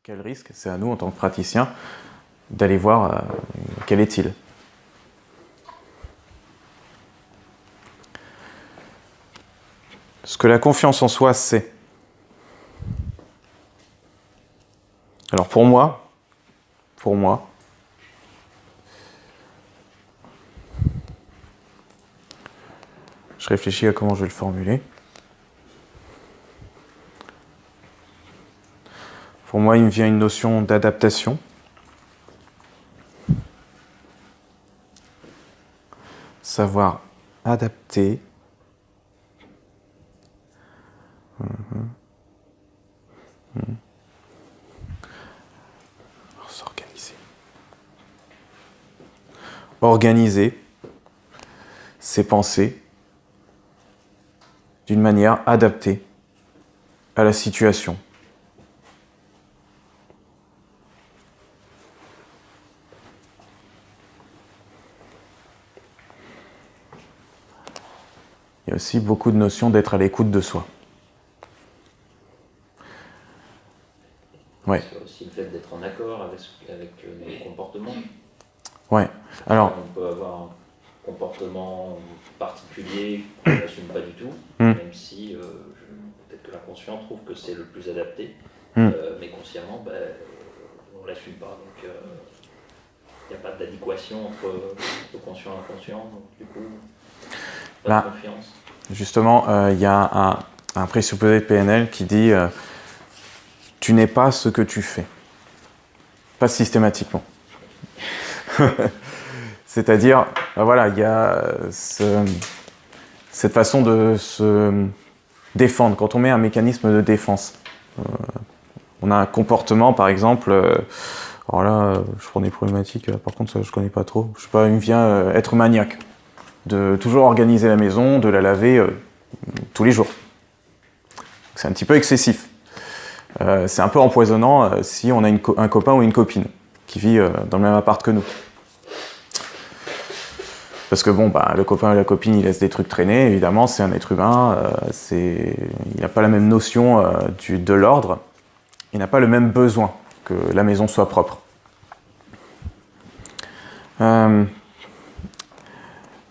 Quel risque? C'est à nous, en tant que praticiens, d'aller voir quel est-il. Ce que la confiance en soi, c'est. Alors pour moi, je réfléchis à comment je vais le formuler. Pour moi, il me vient une notion d'adaptation. Savoir adapter. S'organiser. Organiser ses pensées d'une manière adaptée à la situation. Il y a aussi beaucoup de notions d'être à l'écoute de soi. Ouais. C'est aussi le fait d'être en accord avec nos comportements. Ouais. Alors, on peut avoir un comportement particulier qu'on n'assume pas du tout, même si peut-être que l'inconscient trouve que c'est le plus adapté, mais consciemment, on ne l'assume pas. Donc, il n'y a pas d'adéquation entre le conscient et l'inconscient, donc du coup, pas de confiance. Justement, il y a un présupposé de PNL qui dit tu n'es pas ce que tu fais. Pas systématiquement. C'est-à-dire, voilà, il y a cette façon de se défendre. Quand on met un mécanisme de défense, on a un comportement, par exemple, alors là, je prends des problématiques, par contre, ça, je connais pas trop. Je sais pas, il me vient être maniaque. De toujours organiser la maison, de la laver tous les jours. C'est un petit peu excessif. C'est un peu empoisonnant si on a un copain ou une copine qui vit dans le même appart que nous. Parce que bon, le copain ou la copine, il laisse des trucs traîner, évidemment, c'est un être humain, il n'a pas la même notion de l'ordre, il n'a pas le même besoin que la maison soit propre.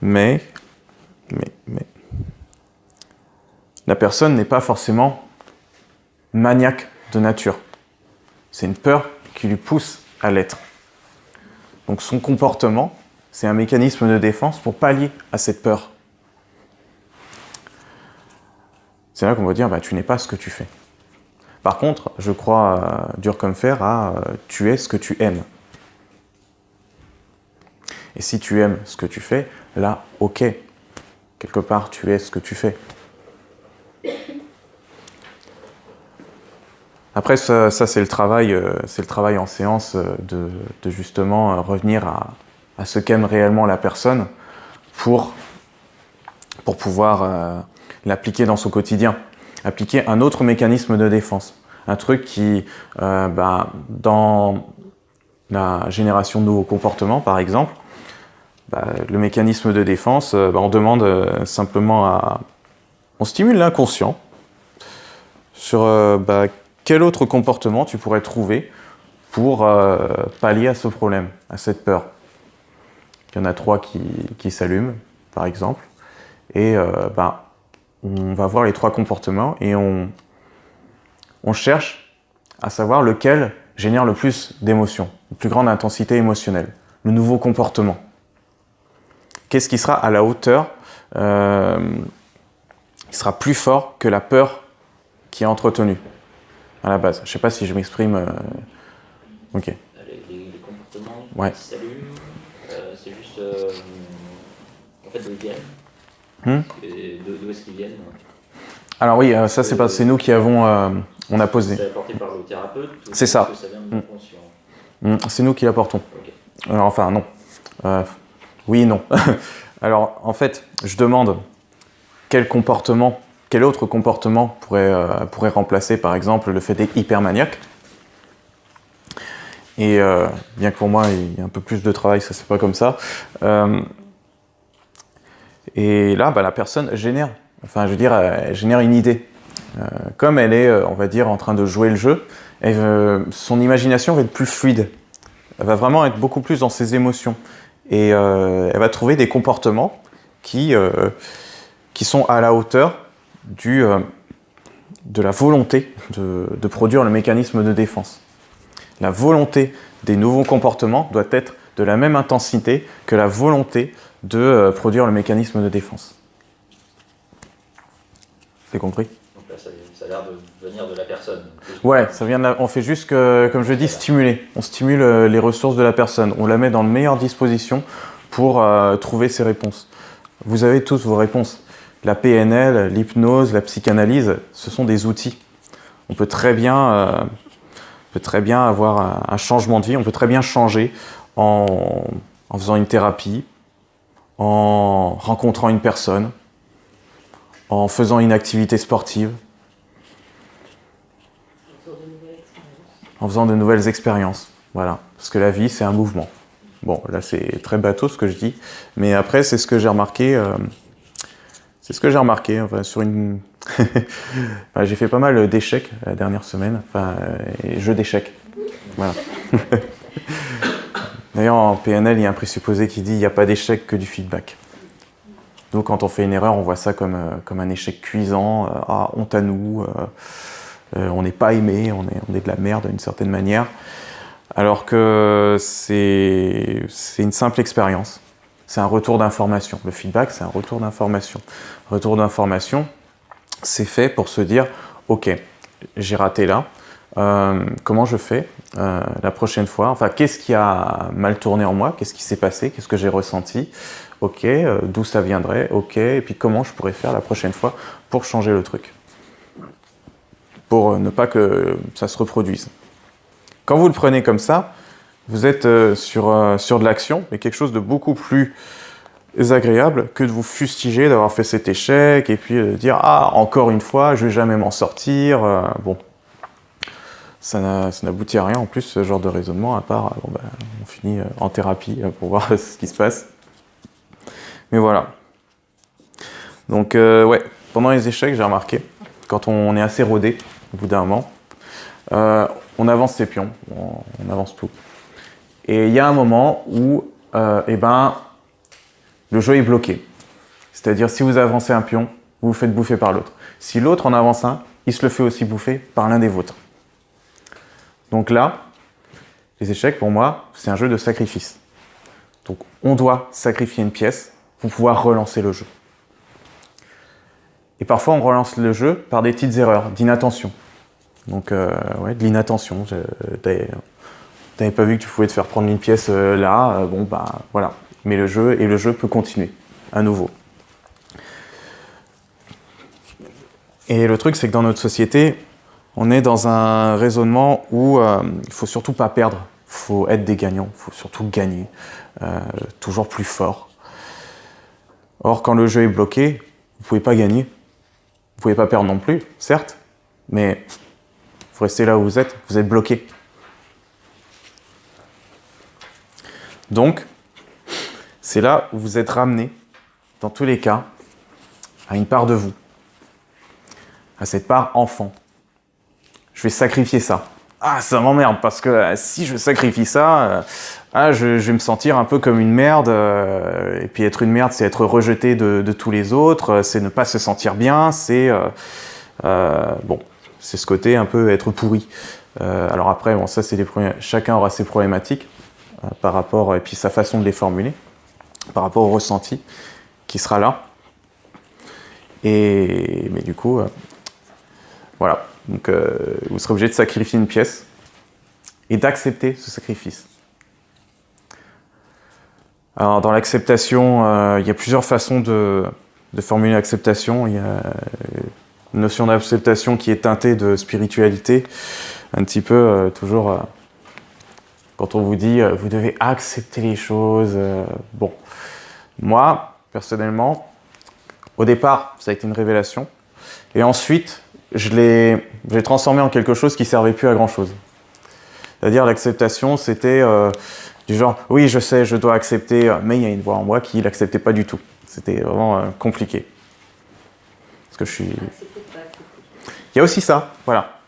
Mais, la personne n'est pas forcément maniaque de nature. C'est une peur qui lui pousse à l'être. Donc son comportement, c'est un mécanisme de défense pour pallier à cette peur. C'est là qu'on va dire, tu n'es pas ce que tu fais. Par contre, je crois dur comme fer à tu es ce que tu aimes. Et si tu aimes ce que tu fais, là, ok, quelque part, tu es ce que tu fais. Après, ça c'est le travail en séance de justement revenir à ce qu'aime réellement la personne pour pouvoir l'appliquer dans son quotidien. Appliquer un autre mécanisme de défense. Un truc qui, dans la génération de nouveaux comportements, par exemple, le mécanisme de défense, on demande simplement on stimule l'inconscient sur quel autre comportement tu pourrais trouver pour pallier à ce problème, à cette peur. Il y en a 3 qui s'allument, par exemple, et on va voir les 3 comportements et on cherche à savoir lequel génère le plus d'émotions, une plus grande intensité émotionnelle, le nouveau comportement. Qu'est-ce qui sera à la hauteur, qui sera plus fort que la peur qui est entretenue à la base. Je ne sais pas si je m'exprime. Ok. Les comportements ouais. qui s'allument, c'est juste en fait d'où ils viennent. D'où est-ce qu'ils viennent? Alors oui, ça c'est nous qui avons on a posé. C'est apporté par le thérapeute. C'est ça. Que ça vient de l'inconscient. C'est nous qui l'apportons. Okay. Alors, enfin non. Oui, non. Alors en fait, je demande quel autre comportement pourrait remplacer par exemple le fait d'être hypermaniaque. Et bien que pour moi il y a un peu plus de travail, ça c'est pas comme ça. Et là, la personne génère, elle génère une idée. Comme elle est, on va dire, en train de jouer le jeu, son imagination va être plus fluide. Elle va vraiment être beaucoup plus dans ses émotions. Et elle va trouver des comportements qui sont à la hauteur de la volonté de produire le mécanisme de défense. La volonté des nouveaux comportements doit être de la même intensité que la volonté de produire le mécanisme de défense. C'est compris? Donc là, ça a l'air de venir de la personne. Ouais, ça vient de on fait juste que, comme je dis, stimuler. On stimule les ressources de la personne. On la met dans de meilleures dispositions pour trouver ses réponses. Vous avez tous vos réponses. La PNL, l'hypnose, la psychanalyse, ce sont des outils. On peut très bien avoir un changement de vie, on peut très bien changer en faisant une thérapie, en rencontrant une personne, en faisant une activité sportive, en faisant de nouvelles expériences. Voilà, parce que la vie, c'est un mouvement. Bon, là, c'est très bateau ce que je dis, mais après, c'est ce que j'ai remarqué. Enfin, sur une... enfin, j'ai fait pas mal d'échecs la dernière semaine, enfin, jeux d'échecs. Voilà. D'ailleurs, en PNL, il y a un présupposé qui dit il n'y a pas d'échec que du feedback. Donc, quand on fait une erreur, on voit ça comme un échec cuisant. Ah, honte à nous, on n'est pas aimé, on est de la merde d'une certaine manière. Alors que c'est une simple expérience. C'est un retour d'information. Le feedback, c'est un retour d'information. Retour d'information, c'est fait pour se dire « Ok, j'ai raté là. Comment je fais la prochaine fois? Enfin, qu'est-ce qui a mal tourné en moi? Qu'est-ce qui s'est passé? Qu'est-ce que j'ai ressenti? Ok, d'où ça viendrait? Ok, et puis comment je pourrais faire la prochaine fois pour changer le truc? Pour ne pas que ça se reproduise. » Quand vous le prenez comme ça, vous êtes sur de l'action, mais quelque chose de beaucoup plus agréable que de vous fustiger d'avoir fait cet échec et puis de dire « Ah, encore une fois, je vais jamais m'en sortir. » Bon, ça n'aboutit à rien en plus, ce genre de raisonnement, à part on finit en thérapie pour voir ce qui se passe. Mais voilà. Donc, ouais, pendant les échecs, j'ai remarqué, quand on est assez rodé, au bout d'un moment, on avance ses pions, on avance tout. Et il y a un moment où le jeu est bloqué. C'est-à-dire, si vous avancez un pion, vous vous faites bouffer par l'autre. Si l'autre en avance un, il se le fait aussi bouffer par l'un des vôtres. Donc là, les échecs, pour moi, c'est un jeu de sacrifice. Donc, on doit sacrifier une pièce pour pouvoir relancer le jeu. Et parfois, on relance le jeu par des petites erreurs, d'inattention. Donc, ouais, de l'inattention. T'avais pas vu que tu pouvais te faire prendre une pièce là, voilà. Mais le jeu peut continuer, à nouveau. Et le truc, c'est que dans notre société, on est dans un raisonnement où il faut surtout pas perdre, il faut être des gagnants, il faut surtout gagner, toujours plus fort. Or, quand le jeu est bloqué, vous pouvez pas gagner, vous pouvez pas perdre non plus, certes, mais vous restez là où vous êtes bloqué. Donc, c'est là où vous êtes ramené, dans tous les cas, à une part de vous, à cette part enfant. Je vais sacrifier ça. Ah, ça m'emmerde, parce que si je sacrifie ça, je vais me sentir un peu comme une merde, et puis être une merde, c'est être rejeté de tous les autres, c'est ne pas se sentir bien, c'est c'est ce côté un peu être pourri. Alors après, bon, ça, chacun aura ses problématiques par rapport, et puis sa façon de les formuler, par rapport au ressenti qui sera là. Mais du coup, voilà. Donc, vous serez obligé de sacrifier une pièce et d'accepter ce sacrifice. Alors, dans l'acceptation, il y a plusieurs façons de formuler l'acceptation. Il y a une notion d'acceptation qui est teintée de spiritualité, un petit peu toujours quand on vous dit vous devez accepter les choses. Bon, moi, personnellement, au départ, ça a été une révélation, et ensuite, je l'ai transformé en quelque chose qui servait plus à grand chose. C'est-à-dire l'acceptation, c'était du genre, oui, je sais, je dois accepter, mais il y a une voix en moi qui l'acceptait pas du tout. C'était vraiment compliqué. Parce que je suis... Il y a aussi ça, voilà.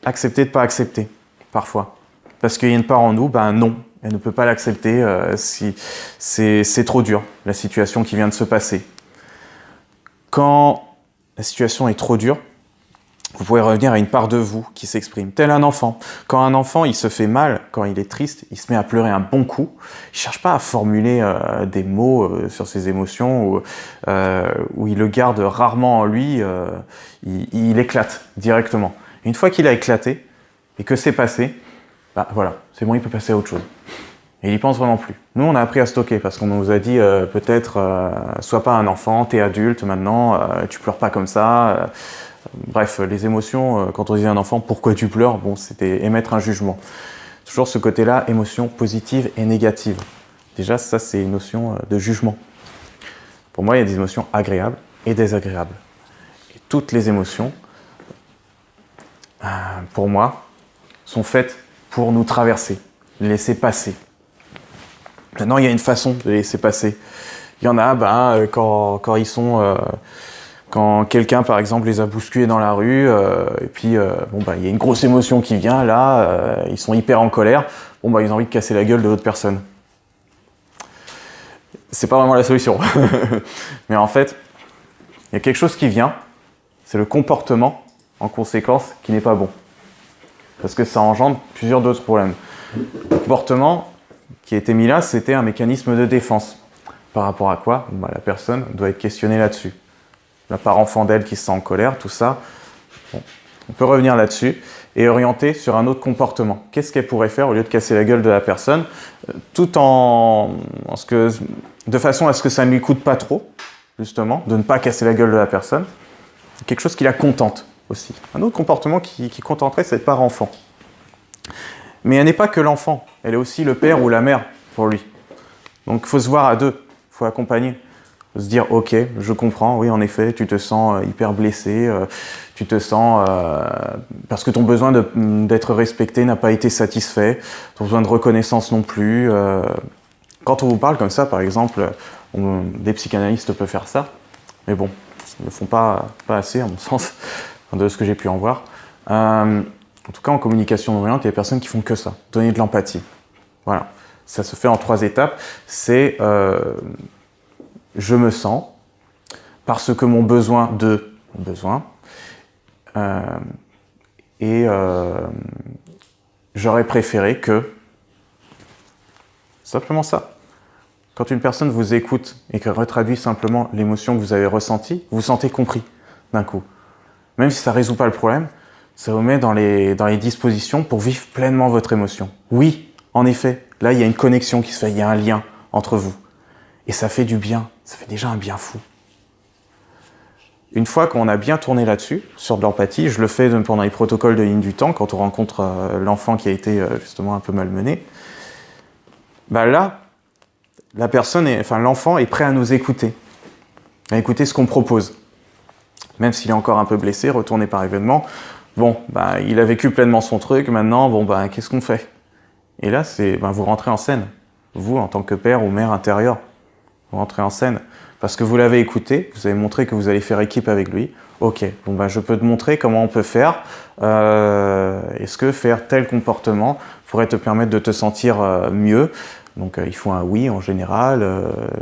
accepter de ne pas accepter, parfois. Parce qu'il y a une part en nous, ben non, elle ne peut pas l'accepter si c'est trop dur, la situation qui vient de se passer. Quand la situation est trop dure, vous pouvez revenir à une part de vous qui s'exprime, tel un enfant. Quand un enfant, il se fait mal, quand il est triste, il se met à pleurer un bon coup, il ne cherche pas à formuler des mots sur ses émotions, ou il le garde rarement en lui, il éclate directement. Une fois qu'il a éclaté, et que c'est passé, bah voilà, c'est bon, il peut passer à autre chose. Et il n'y pense vraiment plus. Nous, on a appris à stocker, parce qu'on nous a dit peut-être, sois pas un enfant, t'es adulte maintenant, tu pleures pas comme ça. Bref, les émotions, quand on disait à un enfant, pourquoi tu pleures? Bon, c'était émettre un jugement. Toujours ce côté-là, émotions positives et négatives. Déjà, ça, c'est une notion de jugement. Pour moi, il y a des émotions agréables et désagréables. Et toutes les émotions, pour moi, sont faites pour nous traverser, les laisser passer. Maintenant, il y a une façon de les laisser passer. Il y en a, quand ils sont... Quand quelqu'un, par exemple, les a bousculés dans la rue, et puis il y a une grosse émotion qui vient, là, ils sont hyper en colère, ils ont envie de casser la gueule de l'autre personne. C'est pas vraiment la solution. Mais en fait, il y a quelque chose qui vient, c'est le comportement, en conséquence, qui n'est pas bon. Parce que ça engendre plusieurs d'autres problèmes. Le comportement qui a été mis là, c'était un mécanisme de défense. Par rapport à quoi? La personne doit être questionnée là-dessus. La part enfant d'elle qui se sent en colère, tout ça. Bon. On peut revenir là-dessus et orienter sur un autre comportement. Qu'est-ce qu'elle pourrait faire au lieu de casser la gueule de la personne, tout de façon à ce que ça ne lui coûte pas trop, justement, de ne pas casser la gueule de la personne. Quelque chose qui la contente aussi. Un autre comportement qui contenterait cette part enfant. Mais elle n'est pas que l'enfant, elle est aussi le père ou la mère pour lui. Donc il faut se voir à deux, il faut accompagner. Se dire, ok, je comprends, oui, en effet, tu te sens hyper blessé, tu te sens... parce que ton besoin d'être respecté n'a pas été satisfait, ton besoin de reconnaissance non plus. Quand on vous parle comme ça, par exemple, des psychanalystes peuvent faire ça, mais bon, ils ne le font pas assez, à mon sens, de ce que j'ai pu en voir. En tout cas, en communication non violente, il y a des personnes qui font que ça, donner de l'empathie. Voilà, ça se fait en 3 étapes, c'est... je me sens, parce que mon besoin j'aurais préféré que... Simplement ça. Quand une personne vous écoute et qu'elle retraduit simplement l'émotion que vous avez ressentie, vous vous sentez compris d'un coup. Même si ça ne résout pas le problème, ça vous met dans les dispositions pour vivre pleinement votre émotion. Oui, en effet, là il y a une connexion qui se fait, il y a un lien entre vous. Et ça fait du bien, ça fait déjà un bien fou. Une fois qu'on a bien tourné là-dessus, sur de l'empathie, je le fais pendant les protocoles de ligne du temps, quand on rencontre l'enfant qui a été justement un peu malmené, là, l'enfant est prêt à nous écouter, à écouter ce qu'on propose. Même s'il est encore un peu blessé, retourné par événement, il a vécu pleinement son truc, maintenant, qu'est-ce qu'on fait? Et là, vous rentrez en scène, vous, en tant que père ou mère intérieure. Vous rentrez en scène, parce que vous l'avez écouté, vous avez montré que vous allez faire équipe avec lui. Ok, je peux te montrer comment on peut faire. Est-ce que faire tel comportement pourrait te permettre de te sentir mieux? Donc il faut un oui en général.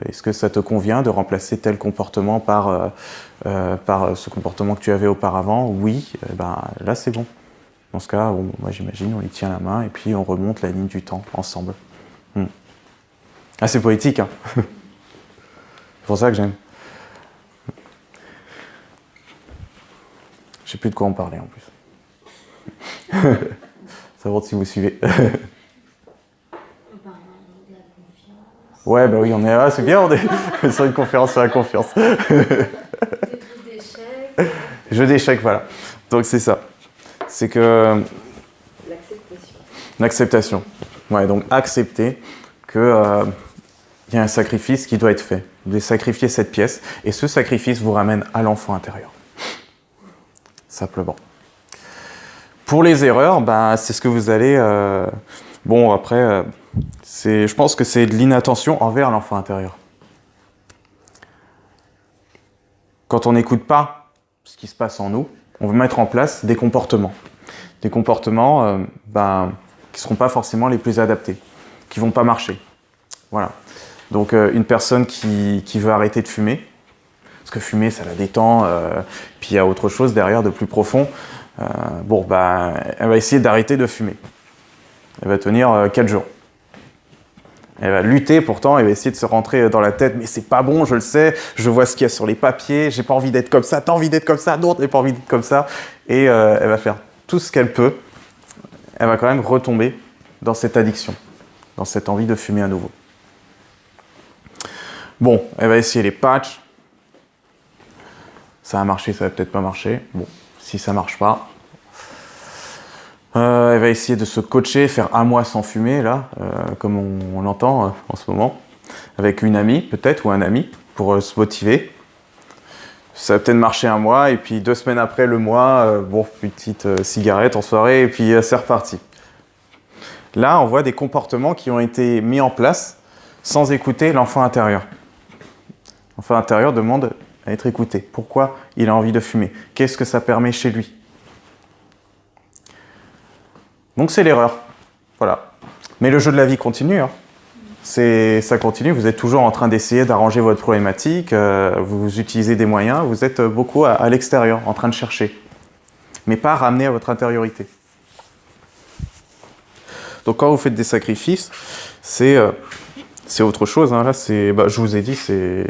Est-ce que ça te convient de remplacer tel comportement par ce comportement que tu avais auparavant? Oui, là c'est bon. Dans ce cas, moi j'imagine, on lui tient la main et puis on remonte la ligne du temps ensemble. Ah, c'est poétique, hein. C'est pour ça que j'aime. Je sais plus de quoi en parler en plus. Savoir si vous suivez. Ouais, oui, on est là, c'est bien, on est sur une conférence sur la confiance. Jeu d'échecs, voilà. Donc c'est ça. C'est que... L'acceptation. Ouais, donc accepter que... il y a un sacrifice qui doit être fait. Vous devez sacrifier cette pièce, et ce sacrifice vous ramène à l'enfant intérieur. Simplement. Pour les erreurs, c'est ce que vous allez... après, je pense que c'est de l'inattention envers l'enfant intérieur. Quand on n'écoute pas ce qui se passe en nous, on va mettre en place des comportements. des comportements qui ne seront pas forcément les plus adaptés, qui ne vont pas marcher. Voilà. Donc une personne qui veut arrêter de fumer, parce que fumer ça la détend, puis il y a autre chose derrière de plus profond, elle va essayer d'arrêter de fumer. Elle va tenir 4 jours. Elle va lutter pourtant, elle va essayer de se rentrer dans la tête, mais c'est pas bon, je le sais, je vois ce qu'il y a sur les papiers, j'ai pas envie d'être comme ça, t'as envie d'être comme ça, non, t'as pas envie d'être comme ça. Et elle va faire tout ce qu'elle peut, elle va quand même retomber dans cette addiction, dans cette envie de fumer à nouveau. Bon, elle va essayer les patchs. Ça va marcher, ça va peut-être pas marcher. Bon, si ça marche pas, elle va essayer de se coacher, faire 1 mois sans fumer, là, comme on l'entend en ce moment, avec une amie peut-être, ou un ami, pour se motiver. Ça va peut-être marcher 1 mois, et puis 2 semaines après, le mois, une petite cigarette en soirée, et puis c'est reparti. Là, on voit des comportements qui ont été mis en place sans écouter l'enfant intérieur. L'enfant intérieur demande à être écouté. Pourquoi il a envie de fumer? Qu'est-ce que ça permet chez lui? Donc c'est l'erreur. Voilà. Mais le jeu de la vie continue. Hein. Ça continue. Vous êtes toujours en train d'essayer d'arranger votre problématique. Vous utilisez des moyens. Vous êtes beaucoup à l'extérieur, en train de chercher. Mais pas ramener à votre intériorité. Donc quand vous faites des sacrifices, c'est autre chose. Hein. Là, je vous ai dit, c'est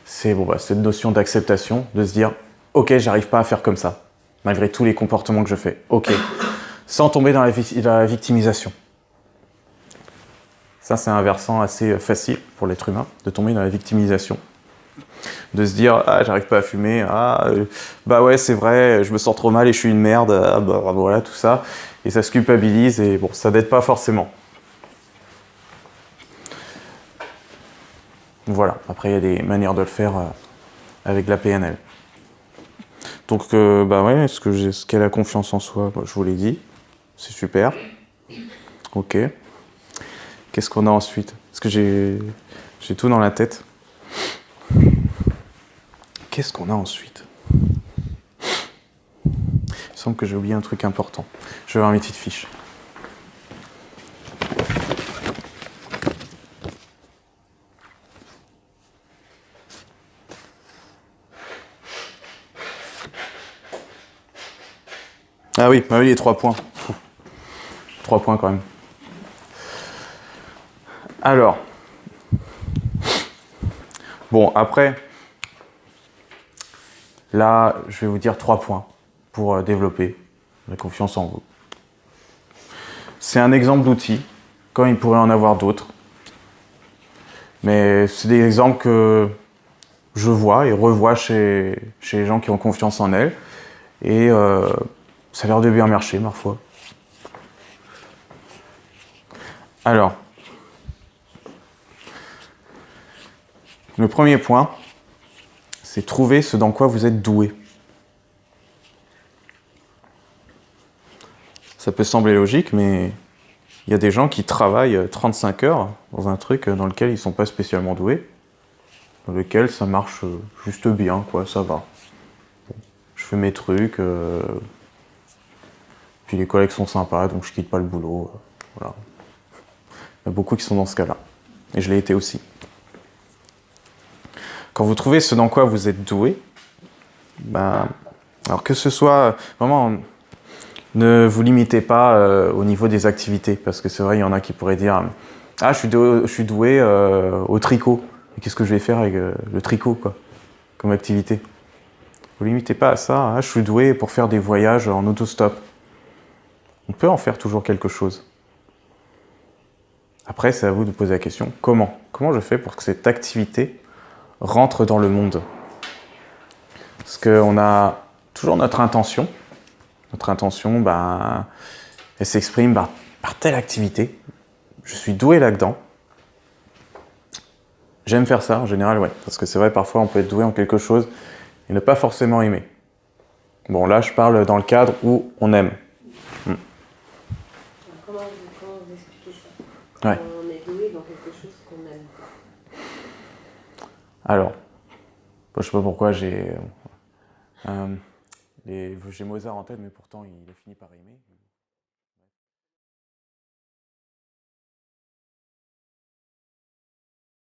cette notion d'acceptation, de se dire « Ok, j'arrive pas à faire comme ça, malgré tous les comportements que je fais. Ok. » Sans tomber dans la victimisation. Ça, c'est un versant assez facile pour l'être humain, de tomber dans la victimisation. De se dire « Ah, j'arrive pas à fumer. Ah, ouais, c'est vrai, je me sens trop mal et je suis une merde. Ah, voilà, tout ça. » Et ça se culpabilise et bon, ça n'aide pas forcément. Voilà. Après, il y a des manières de le faire avec la PNL. Donc, est-ce qu'elle a confiance en soi? Je vous l'ai dit. C'est super. Ok. Qu'est-ce qu'on a ensuite? Parce que j'ai tout dans la tête. Qu'est-ce qu'on a ensuite? Il me semble que j'ai oublié un truc important. Je vais voir mes petites fiches. Ah oui, les 3 points. 3 points quand même. Alors. Bon, après. Là, je vais vous dire 3 points pour développer la confiance en vous. C'est un exemple d'outil, comme il pourrait en avoir d'autres. Mais c'est des exemples que je vois et revois chez les gens qui ont confiance en elles. Et ça a l'air de bien marcher, ma foi. Alors, le premier point, c'est trouver ce dans quoi vous êtes doué. Ça peut sembler logique, mais il y a des gens qui travaillent 35 heures dans un truc dans lequel ils ne sont pas spécialement doués, dans lequel ça marche juste bien, quoi, ça va. Bon, je fais mes trucs, puis les collègues sont sympas, donc je quitte pas le boulot. Voilà. Il y a beaucoup qui sont dans ce cas-là, et je l'ai été aussi. Quand vous trouvez ce dans quoi vous êtes doué, alors que ce soit vraiment, ne vous limitez pas au niveau des activités, parce que c'est vrai, il y en a qui pourraient dire « Ah, je suis doué au tricot. Et qu'est-ce que je vais faire avec le tricot, quoi, comme activité ?» Vous ne limitez pas à ça. « Ah, je suis doué pour faire des voyages en autostop. » On peut en faire toujours quelque chose. Après, c'est à vous de poser la question « Comment ? Comment je fais pour que cette activité rentre dans le monde ?» Parce qu'on a toujours notre intention. Notre intention, elle s'exprime par telle activité. Je suis doué là-dedans. J'aime faire ça, en général, ouais. Parce que c'est vrai, parfois, on peut être doué en quelque chose et ne pas forcément aimer. Bon, là, je parle dans le cadre où on aime. Comment vous expliquez ça? Ouais. On est doué dans quelque chose qu'on aime. Alors, je sais pas pourquoi J'ai Mozart en tête, mais pourtant il a fini par rimer.